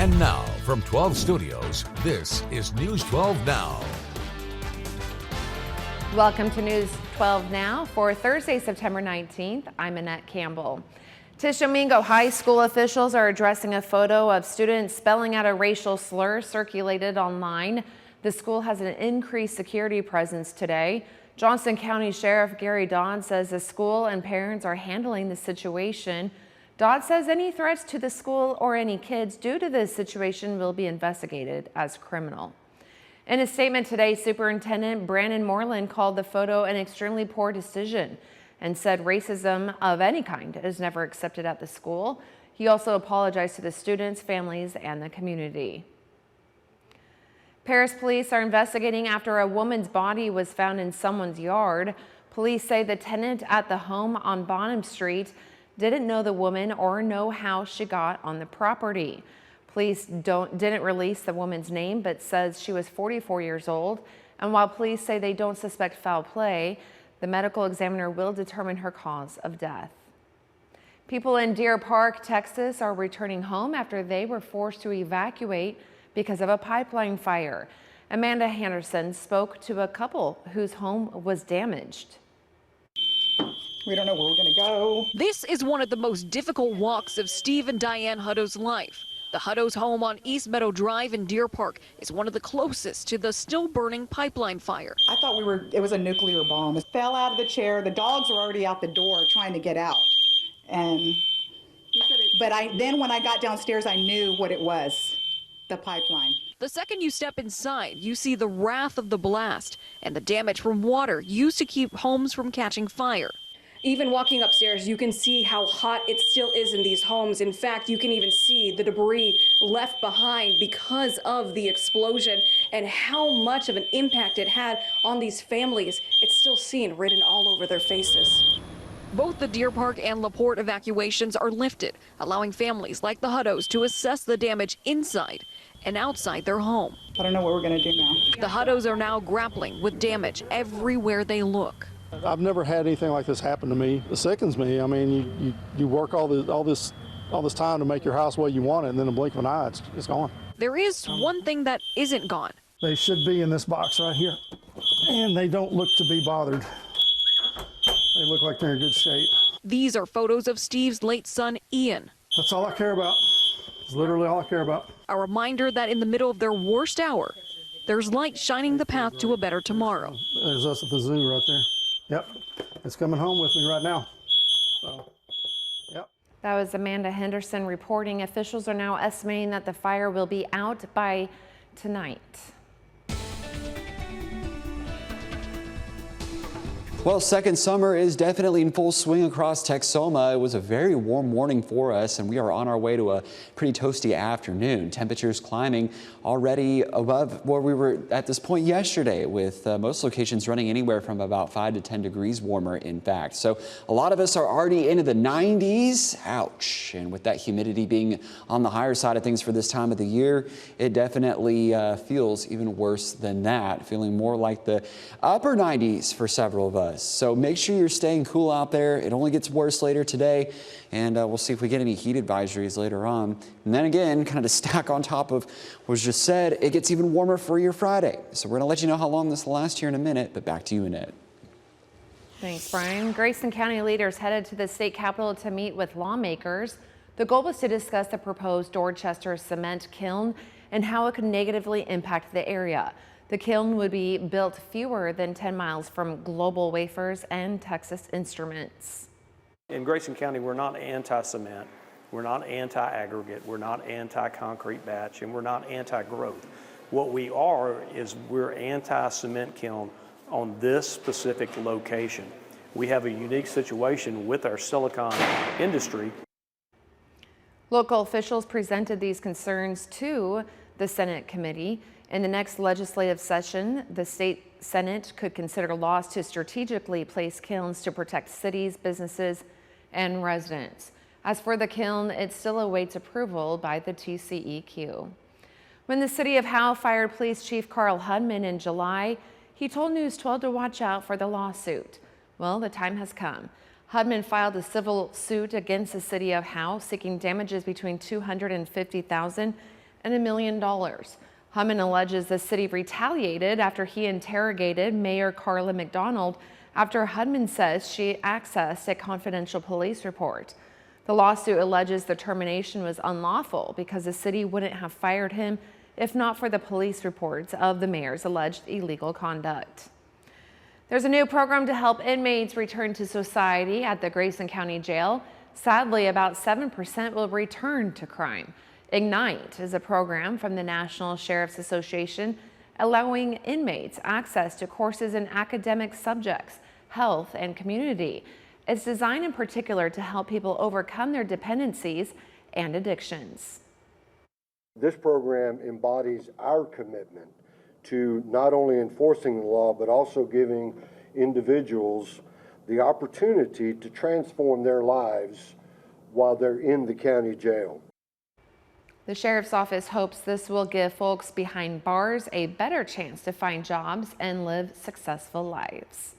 And now, from 12 Studios, this is News 12 Now. Welcome to News 12 Now for Thursday, September 19th. I'm Annette Campbell. Tishomingo High School officials are addressing a photo of students spelling out a racial slur circulated online. The school has an increased security presence today. Johnson County Sheriff Gary Dodd says the school and parents are handling the situation. Dodd says any threats to the school or any kids due to this situation will be investigated as criminal. In a statement today, Superintendent Brandon Moreland called the photo an extremely poor decision and said racism of any kind is never accepted at the school. He also apologized to the students, families, and the community. Paris police are investigating after a woman's body was found in someone's yard. Police say the tenant at the home on Bonham Street didn't know the woman or know how she got on the property. Police didn't release the woman's name, but says she was 44 years old. And while police say they don't suspect foul play, the medical examiner will determine her cause of death. People in Deer Park, Texas are returning home after they were forced to evacuate because of a pipeline fire. Amanda Henderson spoke to a couple whose home was damaged. We don't know where we're going to go. This is one of the most difficult walks of Steve and Diane Hutto's life. The Hutto's home on East Meadow Drive in Deer Park is one of the closest to the still burning pipeline fire. I thought it was a nuclear bomb. It fell out of the chair. The dogs were already out the door trying to get out. But then when I got downstairs, I knew what it was, the pipeline. The second you step inside, you see the wrath of the blast and the damage from water used to keep homes from catching fire. Even walking upstairs, you can see how hot it still is in these homes. In fact, you can even see the debris left behind because of the explosion and how much of an impact it had on these families. It's still seen written all over their faces. Both the Deer Park and LaPorte evacuations are lifted, allowing families like the Huttos to assess the damage inside and outside their home. I don't know what we're going to do now. The Huttos are now grappling with damage everywhere they look. I've never had anything like this happen to me. It sickens me. I mean, you work all this time to make your house the way you want it, and then in a blink of an eye, it's gone. There is one thing that isn't gone. They should be in this box right here, and they don't look to be bothered. They look like they're in good shape. These are photos of Steve's late son, Ian. That's all I care about. It's literally all I care about. A reminder that in the middle of their worst hour, there's light shining the path to a better tomorrow. There's us at the zoo right there. Yep, it's coming home with me right now. So, yep. That was Amanda Henderson reporting. Officials are now estimating that the fire will be out by tonight. Well, second summer is definitely in full swing across Texoma. It was a very warm morning for us, and we are on our way to a pretty toasty afternoon. Temperatures climbing already above where we were at this point yesterday, with most locations running anywhere from about 5 to 10 degrees warmer, in fact. So a lot of us are already into the 90s. Ouch. And with that humidity being on the higher side of things for this time of the year, it definitely feels even worse than that, feeling more like the upper 90s for several of us. So make sure you're staying cool out there. It only gets worse later today, and we'll see if we get any heat advisories later on. And then again, kind of to stack on top of what was just said, it gets even warmer for your Friday. So we're going to let you know how long this will last here in a minute, but back to you, Annette. Thanks, Brian. Grayson County leaders headed to the state capitol to meet with lawmakers. The goal was to discuss the proposed Dorchester cement kiln and how it could negatively impact the area. The kiln would be built fewer than 10 miles from Global Wafers and Texas Instruments. In Grayson County, we're not anti-cement, we're not anti-aggregate, we're not anti-concrete batch, and we're not anti-growth. What we are is we're anti-cement kiln on this specific location. We have a unique situation with our silicon industry. Local officials presented these concerns to the Senate committee. In the next legislative session, the state Senate could consider laws to strategically place kilns to protect cities, businesses, and residents. As for the kiln, it still awaits approval by the TCEQ. When the city of Howe fired Police Chief Carl Hudman in July, he told News 12 to watch out for the lawsuit. Well, the time has come. Hudman filed a civil suit against the city of Howe, seeking damages between $250,000 and $1 million. Humman alleges the city retaliated after he interrogated Mayor Carla McDonald after Hudman says she accessed a confidential police report. The lawsuit alleges the termination was unlawful because the city wouldn't have fired him if not for the police reports of the mayor's alleged illegal conduct. There's a new program to help inmates return to society at the Grayson County Jail. Sadly, about 7% will return to crime. Ignite is a program from the National Sheriff's Association allowing inmates access to courses in academic subjects, health, and community. It's designed in particular to help people overcome their dependencies and addictions. This program embodies our commitment to not only enforcing the law, but also giving individuals the opportunity to transform their lives while they're in the county jail. The sheriff's office hopes this will give folks behind bars a better chance to find jobs and live successful lives.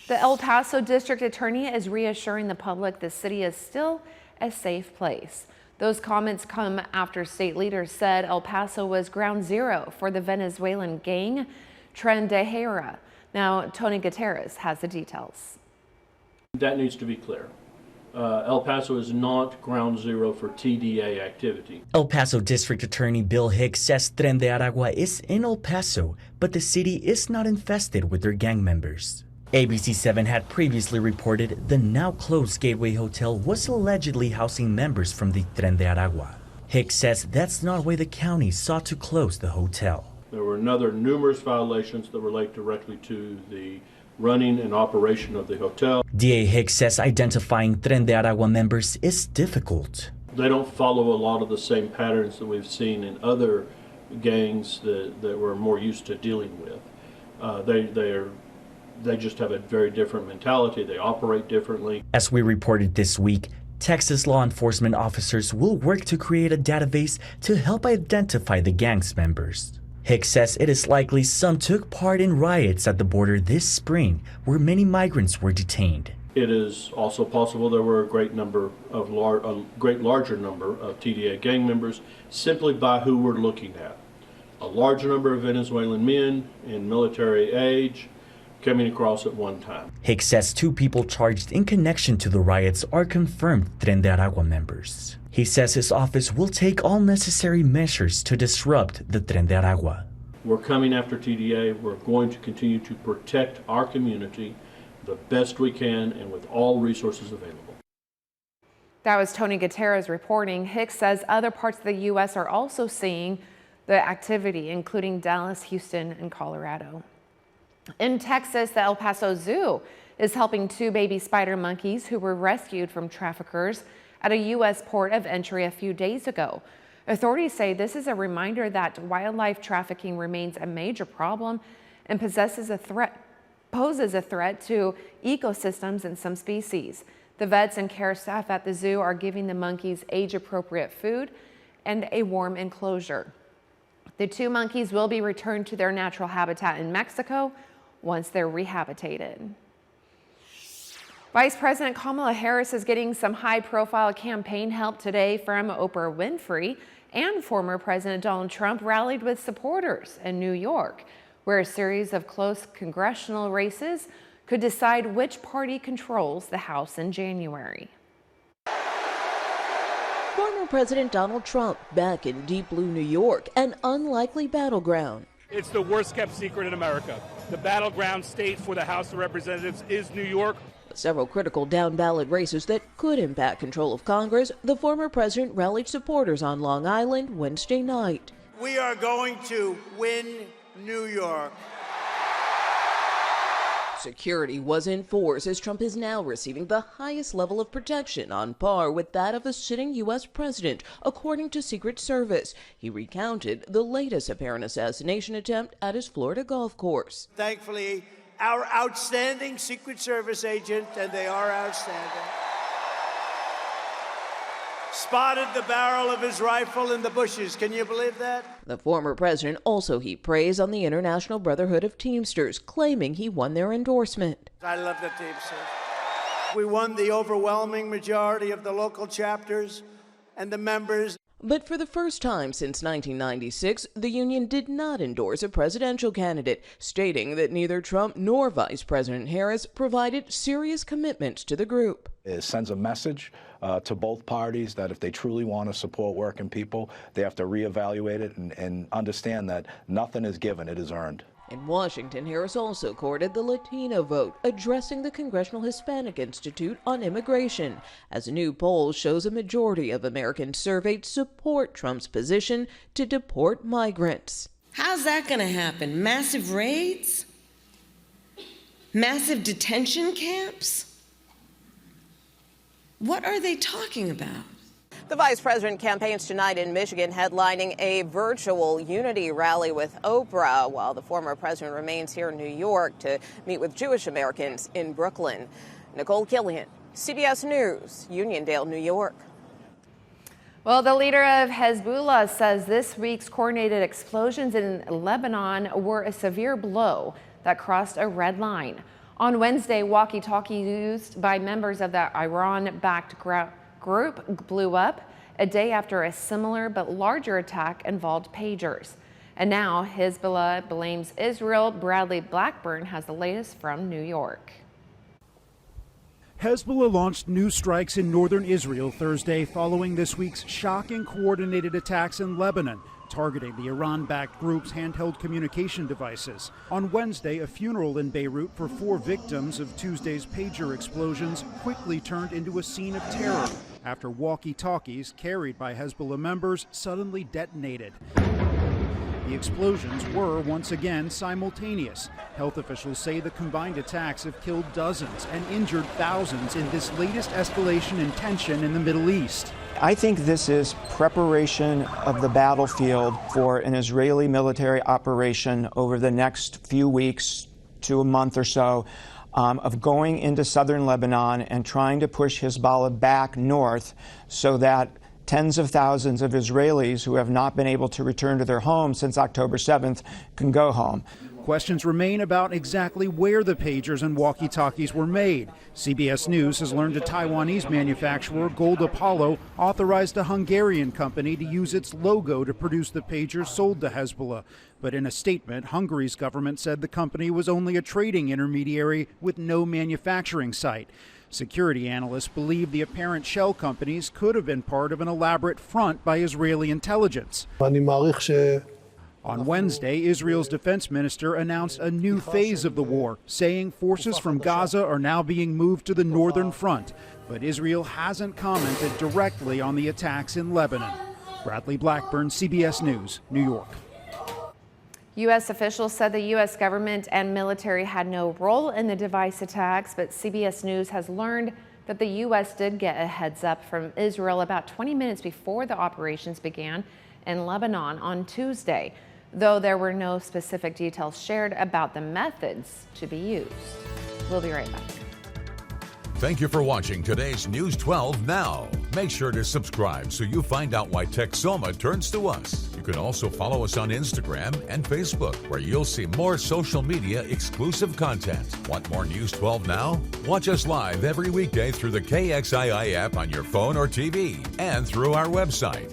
The El Paso district attorney is reassuring the public the city is still a safe place. Those comments come after state leaders said El Paso was ground zero for the Venezuelan gang Tren de Aragua. Now, Tony Gutierrez has the details. That needs to be clear. El Paso is not ground zero for TDA activity. El Paso District Attorney Bill Hicks says Tren de Aragua is in El Paso, but the city is not infested with their gang members. ABC7 had previously reported the now closed Gateway Hotel was allegedly housing members from the Tren de Aragua. Hicks says that's not why the county sought to close the hotel. There were another numerous violations that relate directly to the running and operation of the hotel. DA Hicks says identifying Tren de Aragua members is difficult. They don't follow a lot of the same patterns that we've seen in other gangs that we're more used to dealing with. They just have a very different mentality. They operate differently. As we reported this week, Texas law enforcement officers will work to create a database to help identify the gang's members. Hicks says it is likely some took part in riots at the border this spring where many migrants were detained. It is also possible there were a great larger number of TDA gang members simply by who we're looking at. A large number of Venezuelan men in military age coming across at one time. Hicks says 2 people charged in connection to the riots are confirmed Tren de Aragua members. He says his office will take all necessary measures to disrupt the Tren de Aragua. We're coming after TDA. We're going to continue to protect our community the best we can and with all resources available. That was Tony Gutierrez reporting. Hicks says other parts of the U.S. are also seeing the activity, including Dallas, Houston, and Colorado. In Texas, the El Paso Zoo is helping 2 baby spider monkeys who were rescued from traffickers at a U.S. port of entry a few days ago. Authorities say this is a reminder that wildlife trafficking remains a major problem and poses a threat to ecosystems and some species. The vets and care staff at the zoo are giving the monkeys age-appropriate food and a warm enclosure. The 2 monkeys will be returned to their natural habitat in Mexico once they're rehabilitated. Vice President Kamala Harris is getting some high-profile campaign help today from Oprah Winfrey, and former President Donald Trump rallied with supporters in New York, where a series of close congressional races could decide which party controls the House in January. Former President Donald Trump back in deep blue New York, an unlikely battleground. It's the worst kept secret in America. The battleground state for the House of Representatives is New York. With several critical down-ballot races that could impact control of Congress, the former president rallied supporters on Long Island Wednesday night. We are going to win New York. Security was in force as Trump is now receiving the highest level of protection on par with that of a sitting U.S. president, according to Secret Service. He recounted the latest apparent assassination attempt at his Florida golf course. Thankfully, our outstanding Secret Service agent, and they are outstanding, spotted the barrel of his rifle in the bushes. Can you believe that? The former president also heaped praise on the International Brotherhood of Teamsters, claiming he won their endorsement. I love the Teamsters. We won the overwhelming majority of the local chapters and the members. But for the first time since 1996, the union did not endorse a presidential candidate, stating that neither Trump nor Vice President Harris provided serious commitments to the group. It sends a message to both parties that if they truly want to support working people, they have to reevaluate it and understand that nothing is given, it is earned. In Washington, Harris also courted the Latino vote, addressing the Congressional Hispanic Institute on immigration, as a new poll shows a majority of Americans surveyed support Trump's position to deport migrants. How's that going to happen? Massive raids? Massive detention camps? What are they talking about? The vice president campaigns tonight in Michigan, headlining a virtual unity rally with Oprah, while the former president remains here in New York to meet with Jewish Americans in Brooklyn. Nicole Killian, CBS News, Uniondale, New York. Well, the leader of Hezbollah says this week's coordinated explosions in Lebanon were a severe blow that crossed a red line. On Wednesday, walkie-talkies used by members of the Iran-backed group blew up a day after a similar but larger attack involved pagers. And now Hezbollah blames Israel. Bradley Blackburn has the latest from New York. Hezbollah launched new strikes in northern Israel Thursday following this week's shocking coordinated attacks in Lebanon, targeting the Iran-backed group's handheld communication devices. On Wednesday, a funeral in Beirut for 4 victims of Tuesday's pager explosions quickly turned into a scene of terror after walkie-talkies carried by Hezbollah members suddenly detonated. The explosions were once again simultaneous. Health officials say the combined attacks have killed dozens and injured thousands in this latest escalation in tension in the Middle East. I think this is preparation of the battlefield for an Israeli military operation over the next few weeks to a month or so of going into southern Lebanon and trying to push Hezbollah back north so that tens of thousands of Israelis who have not been able to return to their homes since October 7th can go home. Questions remain about exactly where the pagers and walkie-talkies were made. CBS News has learned a Taiwanese manufacturer, Gold Apollo, authorized a Hungarian company to use its logo to produce the pagers sold to Hezbollah. But in a statement, Hungary's government said the company was only a trading intermediary with no manufacturing site. Security analysts believe the apparent shell companies could have been part of an elaborate front by Israeli intelligence. On Wednesday, Israel's defense minister announced a new phase of the war, saying forces from Gaza are now being moved to the northern front. But Israel hasn't commented directly on the attacks in Lebanon. Bradley Blackburn, CBS News, New York. U.S. officials said the U.S. government and military had no role in the device attacks, but CBS News has learned that the U.S. did get a heads up from Israel about 20 minutes before the operations began in Lebanon on Tuesday, though there were no specific details shared about the methods to be used. We'll be right back. Thank you for watching today's News 12 Now. Make sure to subscribe so you find out why Texoma turns to us. You can also follow us on Instagram and Facebook, where you'll see more social media exclusive content. Want more News 12 Now? Watch us live every weekday through the KXII app on your phone or TV and through our website.